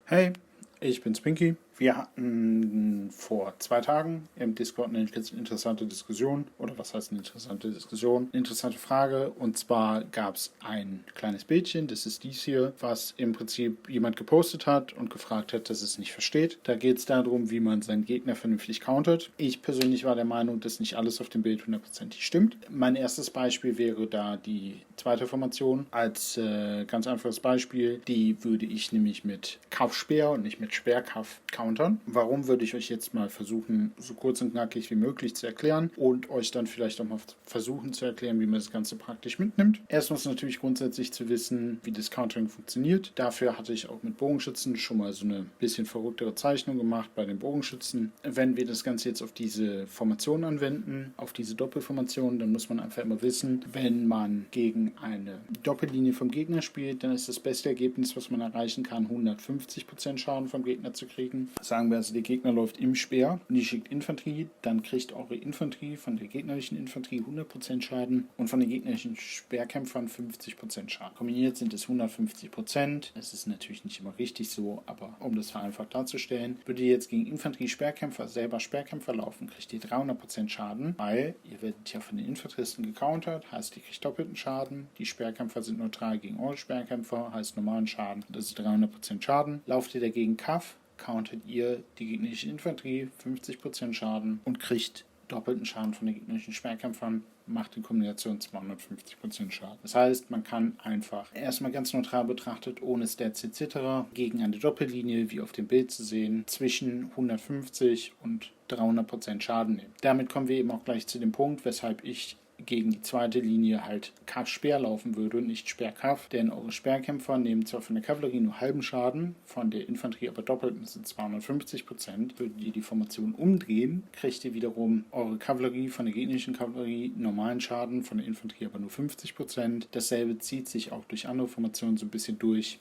Hey, ich bin's Pinky. Wir hatten vor 2 Tagen im Discord eine interessante Diskussion, oder was heißt eine interessante Diskussion? Eine interessante Frage, und zwar gab es ein kleines Bildchen, das ist dies hier, was im Prinzip jemand gepostet hat und gefragt hat, dass es nicht versteht. Da geht es darum, wie man seinen Gegner vernünftig countert. Ich persönlich war der Meinung, dass nicht alles auf dem Bild hundertprozentig stimmt. Mein erstes Beispiel wäre da die zweite Formation. Als ganz einfaches Beispiel, die würde ich nämlich mit Kaff-Speer und nicht mit Speer-Kaff countern. Warum, würde ich euch jetzt mal versuchen, so kurz und knackig wie möglich zu erklären und euch dann vielleicht auch mal versuchen zu erklären, wie man das Ganze praktisch mitnimmt. Erstens natürlich grundsätzlich zu wissen, wie das Countering funktioniert. Dafür hatte ich auch mit Bogenschützen schon mal so eine bisschen verrücktere Zeichnung gemacht bei den Bogenschützen. Wenn wir das Ganze jetzt auf diese Formation anwenden, auf diese Doppelformation, dann muss man einfach immer wissen, wenn man gegen eine Doppellinie vom Gegner spielt, dann ist das beste Ergebnis, was man erreichen kann, 150% Schaden vom Gegner zu kriegen. Sagen wir also, der Gegner läuft im Speer und die schickt Infanterie, dann kriegt eure Infanterie von der gegnerischen Infanterie 100% Schaden und von den gegnerischen Speerkämpfern 50% Schaden. Kombiniert sind es 150%. Das ist natürlich nicht immer richtig so, aber um das vereinfacht darzustellen, würdet ihr jetzt gegen Infanterie-Speerkämpfer selber Speerkämpfer laufen, kriegt ihr 300% Schaden, weil ihr werdet ja von den Infanteristen gecountert, heißt ihr kriegt doppelten Schaden. Die Speerkämpfer sind neutral gegen eure Speerkämpfer, heißt normalen Schaden. Das ist 300% Schaden. Lauft ihr dagegen Kaff, countert ihr die gegnerische Infanterie 50% Schaden und kriegt doppelten Schaden von den gegnerischen Speerkämpfern, macht in Kombination 250% Schaden. Das heißt, man kann einfach erstmal ganz neutral betrachtet, ohne Stats etc. gegen eine Doppellinie, wie auf dem Bild zu sehen, zwischen 150 und 300% Schaden nehmen. Damit kommen wir eben auch gleich zu dem Punkt, weshalb ich gegen die zweite Linie halt Kaff-Speer laufen würde und nicht Speer-Kaff, denn eure Speerkämpfer nehmen zwar von der Kavallerie nur halben Schaden, von der Infanterie aber doppelt, das sind 250%. Würdet ihr die Formation umdrehen, kriegt ihr wiederum eure Kavallerie von der gegnerischen Kavallerie normalen Schaden, von der Infanterie aber nur 50%. Dasselbe zieht sich auch durch andere Formationen so ein bisschen durch,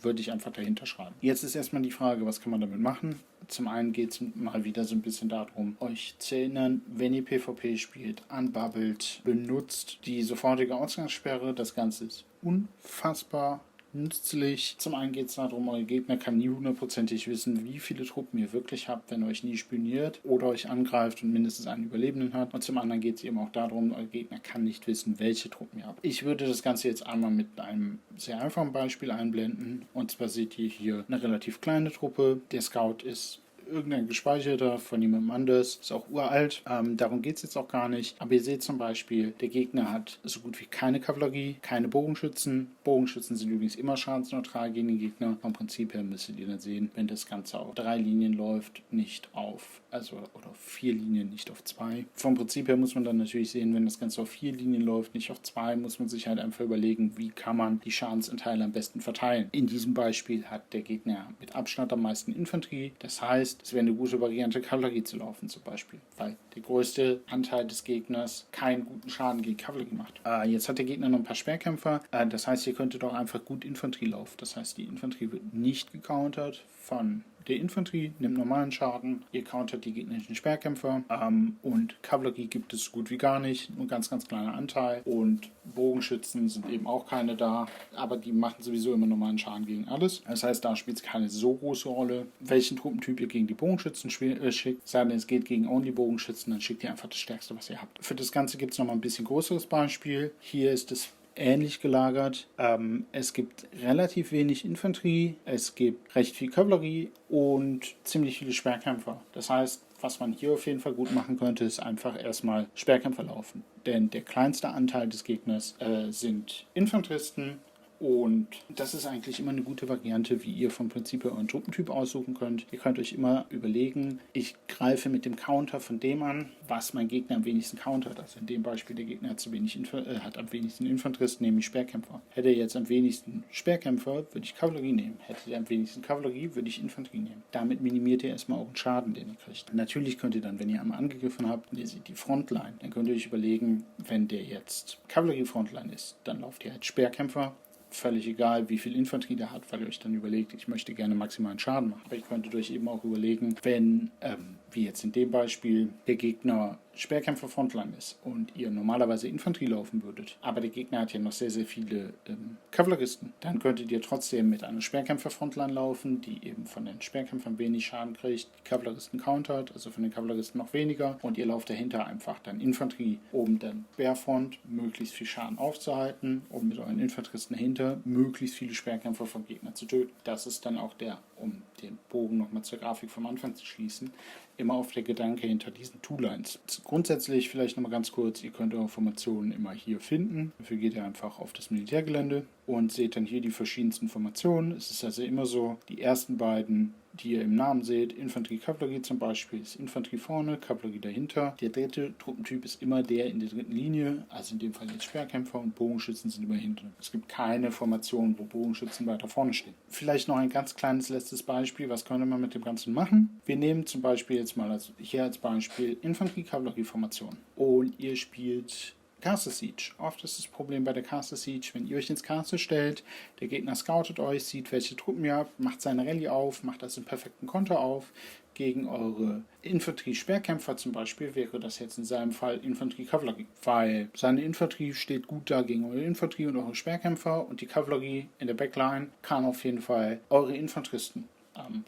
würde ich einfach dahinter schreiben. Jetzt ist erstmal die Frage, was kann man damit machen? Zum einen geht es mal wieder so ein bisschen darum, euch zu erinnern, wenn ihr PvP spielt, anbabbelt, benutzt die sofortige Ausgangssperre. Das Ganze ist unfassbar nützlich. Zum einen geht es darum, euer Gegner kann nie hundertprozentig wissen, wie viele Truppen ihr wirklich habt, wenn er euch nie spioniert oder euch angreift und mindestens einen Überlebenden hat. Und zum anderen geht es eben auch darum, euer Gegner kann nicht wissen, welche Truppen ihr habt. Ich würde das Ganze jetzt einmal mit einem sehr einfachen Beispiel einblenden. Und zwar seht ihr hier eine relativ kleine Truppe. Der Scout ist irgendein gespeicherter von jemandem anders, ist auch uralt, darum geht es jetzt auch gar nicht, aber ihr seht zum Beispiel, der Gegner hat so gut wie keine Kavallerie, keine Bogenschützen. Bogenschützen sind übrigens immer schadensneutral gegen den Gegner. Vom Prinzip her müsstet ihr dann sehen, wenn das Ganze auf 3 Linien läuft, nicht auf, oder auf 4 Linien, nicht auf 2. Vom Prinzip her muss man dann natürlich sehen, wenn das Ganze auf 4 Linien läuft, nicht auf 2, muss man sich halt einfach überlegen, wie kann man die Schadensanteile am besten verteilen. In diesem Beispiel hat der Gegner mit Abstand am meisten Infanterie, das heißt, es wäre eine gute Variante, Kavallerie zu laufen zum Beispiel, weil der größte Anteil des Gegners keinen guten Schaden gegen Kavallerie macht. Jetzt hat der Gegner noch ein paar Speerkämpfer, das heißt, ihr könntet auch einfach gut Infanterie laufen. Das heißt, die Infanterie wird nicht gecountert von der Infanterie, nimmt normalen Schaden, ihr countert die gegnerischen Speerkämpfer und Kavallerie gibt es so gut wie gar nicht, nur ein ganz, ganz kleiner Anteil und Bogenschützen sind eben auch keine da, aber die machen sowieso immer normalen Schaden gegen alles. Das heißt, da spielt es keine so große Rolle, welchen Truppentyp ihr gegen die Bogenschützen schickt. Sagen, es geht gegen only Bogenschützen, dann schickt ihr einfach das Stärkste, was ihr habt. Für das Ganze gibt es nochmal ein bisschen größeres Beispiel. Hier ist es ähnlich gelagert. Es gibt relativ wenig Infanterie, es gibt recht viel Kavallerie und ziemlich viele Speerkämpfer. Das heißt, was man hier auf jeden Fall gut machen könnte, ist einfach erstmal Speerkämpfer laufen. Denn der kleinste Anteil des Gegners sind Infanteristen. Und das ist eigentlich immer eine gute Variante, wie ihr vom Prinzip her euren Truppentyp aussuchen könnt. Ihr könnt euch immer überlegen, ich greife mit dem Counter von dem an, was mein Gegner am wenigsten countert. Also in dem Beispiel, der Gegner hat am wenigsten Infanteristen, nämlich Speerkämpfer. Hätte er jetzt am wenigsten Speerkämpfer, würde ich Kavallerie nehmen. Hätte er am wenigsten Kavallerie, würde ich Infanterie nehmen. Damit minimiert ihr erstmal euren Schaden, den ihr kriegt. Natürlich könnt ihr dann, wenn ihr einmal angegriffen habt und ihr seht die Frontline, dann könnt ihr euch überlegen, wenn der jetzt Kavallerie-Frontline ist, dann lauft ihr halt Speerkämpfer. Völlig egal, wie viel Infanterie der hat, weil ihr euch dann überlegt, ich möchte gerne maximalen Schaden machen. Aber ihr könntet euch eben auch überlegen, wenn wie jetzt in dem Beispiel, der Gegner Speerkämpfer Frontline ist und ihr normalerweise Infanterie laufen würdet, aber der Gegner hat ja noch sehr, sehr viele Kavalleristen, dann könntet ihr trotzdem mit einer Speerkämpfer Frontline laufen, die eben von den Speerkämpfern wenig Schaden kriegt, die Kavalleristen countert, also von den Kavalleristen noch weniger, und ihr lauft dahinter einfach dann Infanterie oben dann Speerfront, möglichst viel Schaden aufzuhalten, um mit euren Infanteristen dahinter möglichst viele Speerkämpfer vom Gegner zu töten. Das ist dann auch um den Bogen nochmal zur Grafik vom Anfang zu schließen, immer auf der Gedanke hinter diesen Two-Lines. Grundsätzlich vielleicht nochmal ganz kurz, ihr könnt eure Formationen immer hier finden. Dafür geht ihr einfach auf das Militärgelände und seht dann hier die verschiedensten Formationen. Es ist also immer so, die ersten beiden, die ihr im Namen seht, Infanterie, Kavallerie zum Beispiel, ist Infanterie vorne, Kavallerie dahinter. Der dritte Truppentyp ist immer der in der dritten Linie, also in dem Fall jetzt Speerkämpfer, und Bogenschützen sind immer hinten. Es gibt keine Formation, wo Bogenschützen weiter vorne stehen. Vielleicht noch ein ganz kleines letztes Beispiel, was könnte man mit dem Ganzen machen? Wir nehmen zum Beispiel jetzt mal hier als Beispiel Infanterie-Kavallerie-Formation und ihr spielt Castle Siege. Oft ist das Problem bei der Castle Siege, wenn ihr euch ins Castle stellt, der Gegner scoutet euch, sieht, welche Truppen ihr habt, macht seine Rallye auf, macht das im perfekten Konter auf. Gegen eure Infanterie-Sperrkämpfer zum Beispiel wäre das jetzt in seinem Fall Infanterie-Kavallerie, weil seine Infanterie steht gut da gegen eure Infanterie und eure Sperrkämpfer, und die Kavallerie in der Backline kann auf jeden Fall eure Infanteristen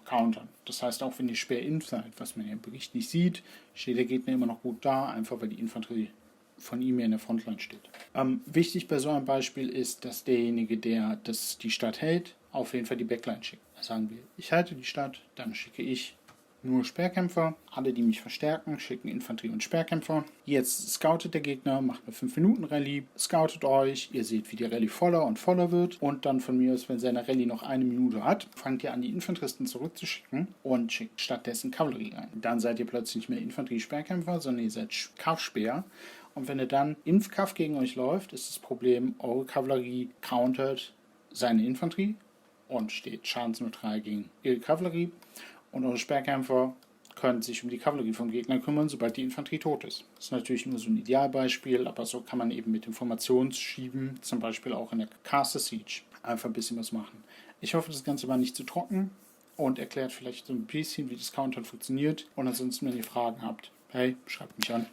countern. Das heißt, auch wenn ihr schwer in seid, was man ja im Bericht nicht sieht, steht der Gegner immer noch gut da, einfach weil die Infanterie von ihm ja in der Frontline steht. Wichtig bei so einem Beispiel ist, dass derjenige, der die Stadt hält, auf jeden Fall die Backline schickt. Sagen wir, ich halte die Stadt, dann schicke ich nur Speerkämpfer. Alle, die mich verstärken, schicken Infanterie und Speerkämpfer. Jetzt scoutet der Gegner, macht eine 5-Minuten-Rallye, scoutet euch, ihr seht, wie die Rallye voller und voller wird, und dann von mir aus, wenn seine Rallye noch 1 Minute hat, fangt ihr an, die Infanteristen zurückzuschicken und schickt stattdessen Kavallerie ein. Dann seid ihr plötzlich nicht mehr Infanterie-Speerkämpfer, sondern ihr seid Kampfspeer. Und wenn er dann im Kampf gegen euch läuft, ist das Problem, eure Kavallerie countert seine Infanterie und steht schadensneutral gegen ihre Kavallerie. Und eure Speerkämpfer können sich um die Kavallerie vom Gegner kümmern, sobald die Infanterie tot ist. Das ist natürlich nur so ein Idealbeispiel, aber so kann man eben mit Informationsschieben, zum Beispiel auch in der Castle Siege, einfach ein bisschen was machen. Ich hoffe, das Ganze war nicht zu trocken und erklärt vielleicht so ein bisschen, wie das Countern funktioniert. Und ansonsten, wenn ihr Fragen habt, hey, schreibt mich an.